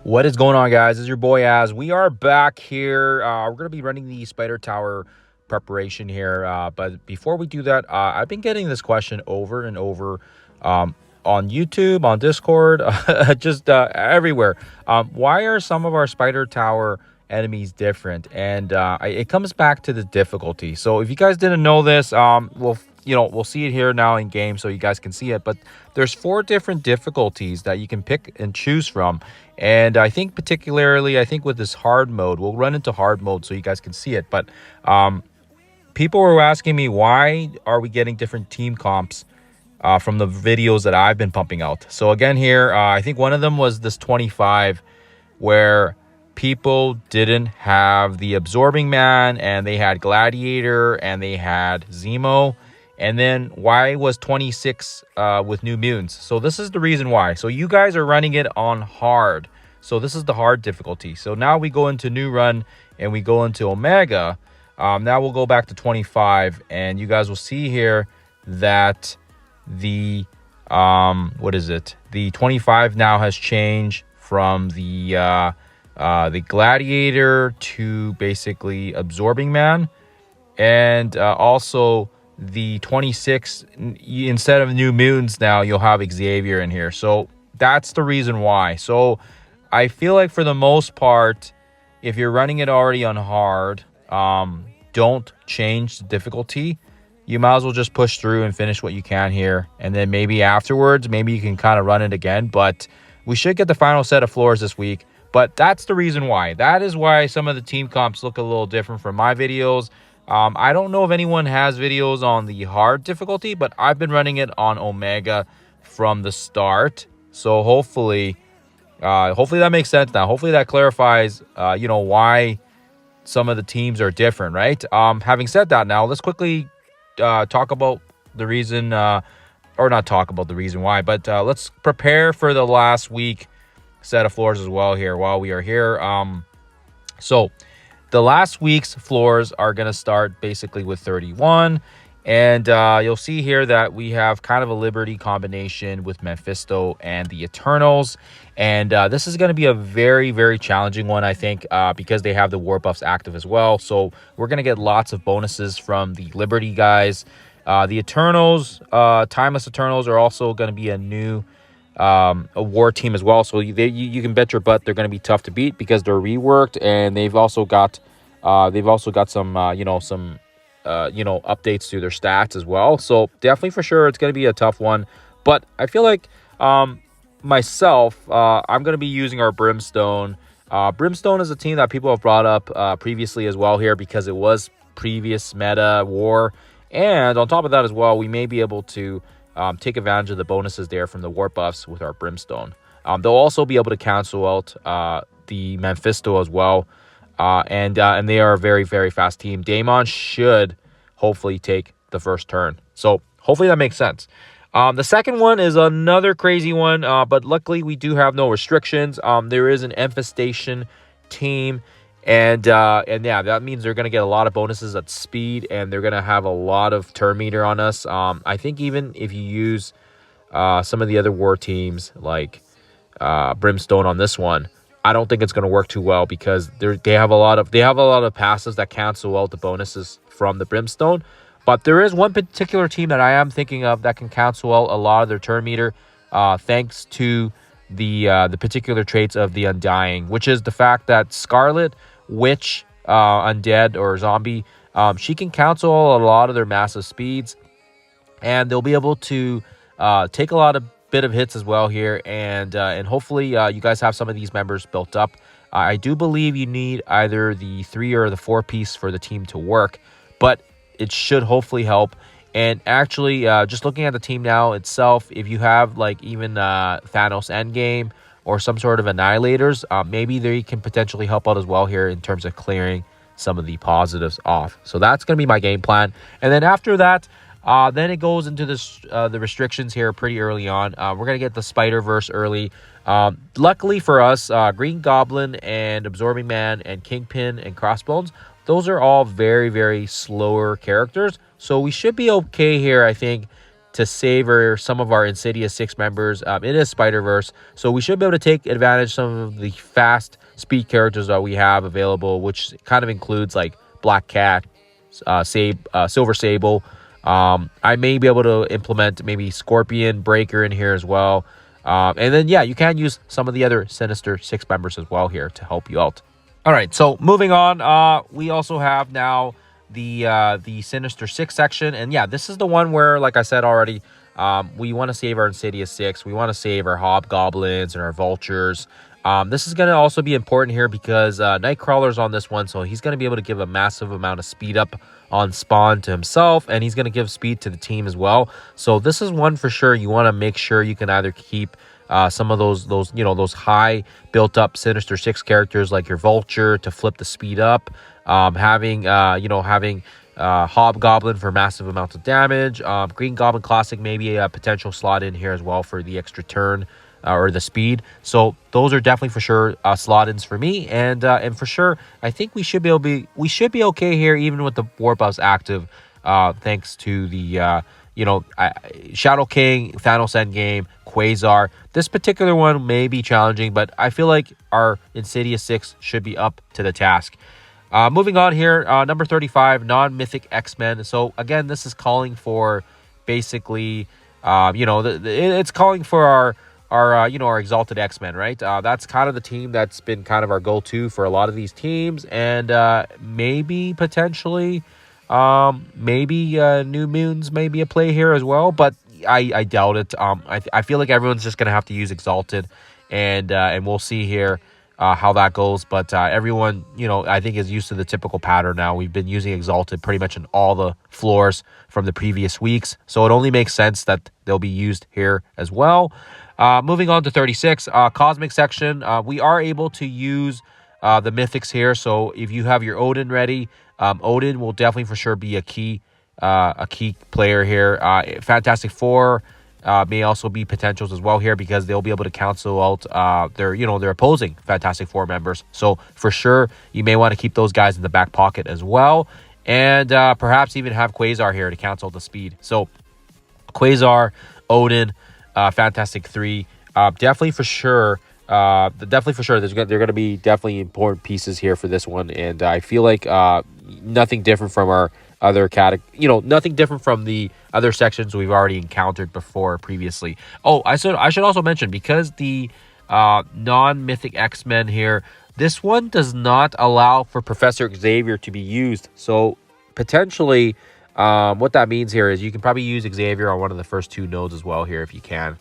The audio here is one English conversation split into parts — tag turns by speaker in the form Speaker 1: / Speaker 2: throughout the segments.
Speaker 1: What is going on, guys? This is your boy Az. We are back here. We're going to be running the Spider Tower preparation here. But before we do that, I've been getting this question over and over on YouTube, on Discord, just everywhere. Why are some of our Spider Tower enemies different? And it comes back to the difficulty. So if you guys didn't know this, we'll see it here now in game so you guys can see it. But there's 4 different difficulties that you can pick and choose from. And I think particularly, with this hard mode, we'll run into hard mode so you guys can see it. But people were asking me, why are we getting different team comps from the videos that I've been pumping out? So again here, I think one of them was this 25 where people didn't have the Absorbing Man and they had Gladiator and they had Zemo. And then why was 26 with New Mutants? So this is the reason why. So you guys are running it on hard. So this is the hard difficulty. So now we go into new run and we go into Omega. Now we'll go back to 25 and you guys will see here that the the 25 now has changed from the Gladiator to basically Absorbing Man, and also the 26, instead of New Mutants, now you'll have Xavier in here. So that's the reason why. So I feel like for the most part, if you're running it already on hard, don't change the difficulty. You might as well just push through and finish what you can here. And then maybe afterwards, maybe you can kind of run it again. But we should get the final set of floors this week. But that's the reason why. That is why some of the team comps look a little different from my videos. I don't know if anyone has videos on the hard difficulty, but I've been running it on Omega from the start. So hopefully that makes sense now. Hopefully that clarifies, why some of the teams are different, right? Having said that, now let's quickly talk about the reason, or not talk about the reason why, but let's prepare for the last week set of floors as well here while we are here. So the last week's floors are going to start basically with 31. And you'll see here that we have kind of a Liberty combination with Mephisto and the Eternals. And this is going to be a very, very challenging one, I think, because they have the war buffs active as well. So we're going to get lots of bonuses from the Liberty guys. The Eternals, Timeless Eternals, are also going to be a new a war team as well. So you can bet your butt they're going to be tough to beat because they're reworked, and they've also got some updates to their stats as well. So definitely for sure it's going to be a tough one. But I feel like myself, I'm going to be using our Brimstone. Brimstone is a team that people have brought up previously as well here because it was previous meta war, and on top of that as well, we may be able to take advantage of the bonuses there from the war buffs with our Brimstone. They'll also be able to cancel out the Mephisto as well. And they are a very, very fast team. Daemon should hopefully take the first turn. So hopefully that makes sense. The second one is another crazy one, but luckily we do have no restrictions. There is an Infestation team, and yeah, that means they're going to get a lot of bonuses at speed, and they're going to have a lot of turn meter on us. I think even if you use some of the other war teams like Brimstone on this one, I don't think it's going to work too well because they have a lot of passives that cancel out the bonuses from the Brimstone. But there is one particular team that I am thinking of that can cancel out a lot of their turn meter, thanks to the particular traits of the Undying, which is the fact that Scarlet Witch, Undead or Zombie, she can cancel a lot of their massive speeds, and they'll be able to take a lot of bit of hits as well here, and hopefully you guys have some of these members built up. I do believe you need either the 3 or the 4 piece for the team to work, but it should hopefully help. And actually, just looking at the team now itself, if you have like even Thanos Endgame or some sort of Annihilators, maybe they can potentially help out as well here in terms of clearing some of the positives off. So that's going to be my game plan. And then after that, then it goes into the restrictions here pretty early on. We're going to get the Spiderverse early. Luckily for us, Green Goblin and Absorbing Man and Kingpin and Crossbones, those are all very, very slower characters. So we should be okay here, I think, to savor some of our Insidious 6 members. It is Spiderverse, so we should be able to take advantage of some of the fast speed characters that we have available, which kind of includes like Black Cat, Silver Sable. I may be able to implement maybe Scorpion Breaker in here as well. And then, yeah, you can use some of the other Sinister 6 members as well here to help you out. All right, so moving on, we also have now the Sinister 6 section. And yeah, this is the one where, like I said already, we want to save our Insidious 6. We want to save our Hobgoblins and our Vultures. This is going to also be important here because Nightcrawler's on this one, so he's going to be able to give a massive amount of speed up on spawn to himself, and he's going to give speed to the team as well. So this is one for sure you want to make sure you can either keep some of those high built up Sinister 6 characters like your Vulture to flip the speed up, having Hobgoblin for massive amounts of damage, Green Goblin Classic maybe a potential slot in here as well for the extra turn or the speed. So those are definitely for sure slot-ins for me, and for sure I think we should be okay here even with the war buffs active, thanks to the Shadow King, Thanos Endgame, Quasar. This particular one may be challenging, but I feel like our Insidious 6 should be up to the task. Moving on here, number 35, non-mythic X-Men. So again, this is calling for basically, it's calling for our Exalted X-Men, right? That's kind of the team that's been kind of our go-to for a lot of these teams, and maybe potentially, New Moons may be a play here as well, but I doubt it. I feel like everyone's just gonna have to use Exalted, and we'll see here how that goes. But everyone, I think is used to the typical pattern now. We've been using Exalted pretty much in all the floors from the previous weeks, so it only makes sense that they'll be used here as well. Moving on to 36, Cosmic section. We are able to use the Mythics here, so if you have your Odin ready, Odin will definitely for sure be a key player here. Fantastic Four may also be potentials as well here because they'll be able to cancel out their opposing Fantastic Four members. So for sure, you may want to keep those guys in the back pocket as well, and perhaps even have Quasar here to cancel the speed. So Quasar, Odin, Fantastic 3, definitely for sure. They're going to be definitely important pieces here for this one, and I feel like nothing different from our other nothing different from the other sections we've already encountered before previously. Oh, I should also mention, because the non-mythic X-Men here, this one does not allow for Professor Xavier to be used. So potentially, what that means here is you can probably use Xavier on one of the first 2 nodes as well here if you can,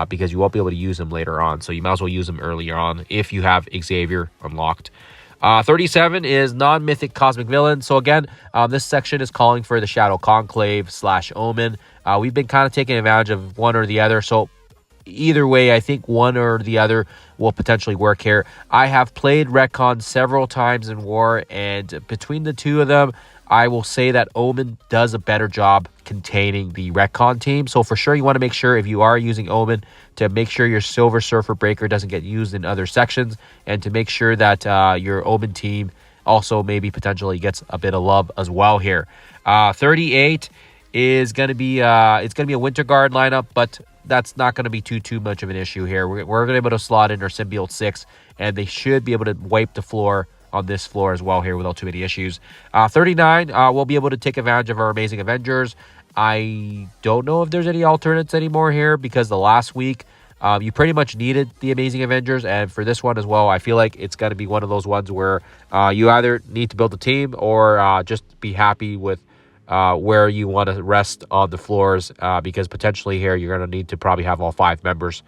Speaker 1: because you won't be able to use him later on. So you might as well use him earlier on if you have Xavier unlocked. 37 is non-mythic cosmic villain. So again, this section is calling for the Shadow Conclave / Omen. We've been kind of taking advantage of one or the other. So either way, I think one or the other will potentially work here. I have played Retcon several times in War, and between the two of them, I will say that Omen does a better job containing the Retcon team. So for sure, you want to make sure if you are using Omen to make sure your Silver Surfer Breaker doesn't get used in other sections, and to make sure that your Omen team also maybe potentially gets a bit of love as well here. 38 is going to be it's going to be a Winter Guard lineup, but that's not going to be too much of an issue here. We're going to be able to slot in our Symbiote 6, and they should be able to wipe the floor on this floor as well here without too many issues. 39, we'll be able to take advantage of our Amazing Avengers. I don't know if there's any alternates anymore here, because the last week you pretty much needed the Amazing Avengers, and for this one as well, I feel like it's going to be one of those ones where you either need to build a team or just be happy with where you want to rest on the floors, because potentially here you're going to need to probably have all 5 members.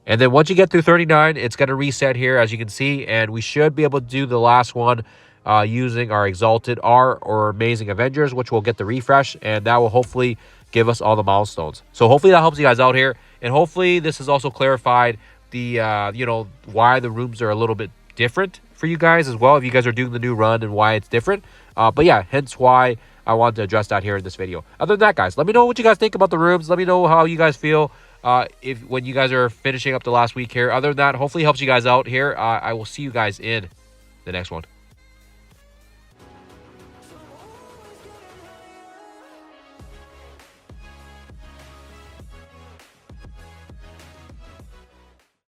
Speaker 1: And then once you get through 39, it's going to reset here, as you can see, and we should be able to do the last one using our Exalted R or Amazing Avengers, which will get the refresh, and that will hopefully give us all the milestones. So hopefully that helps you guys out here, and hopefully this has also clarified the why the rooms are a little bit different for you guys as well, if you guys are doing the new run, and why it's different. But yeah, hence why I wanted to address that here in this video. Other than that, guys, let me know what you guys think about the rooms. Let me know how you guys feel when you guys are finishing up the last week here. Other than that, hopefully it helps you guys out here. I will see you guys in the next one.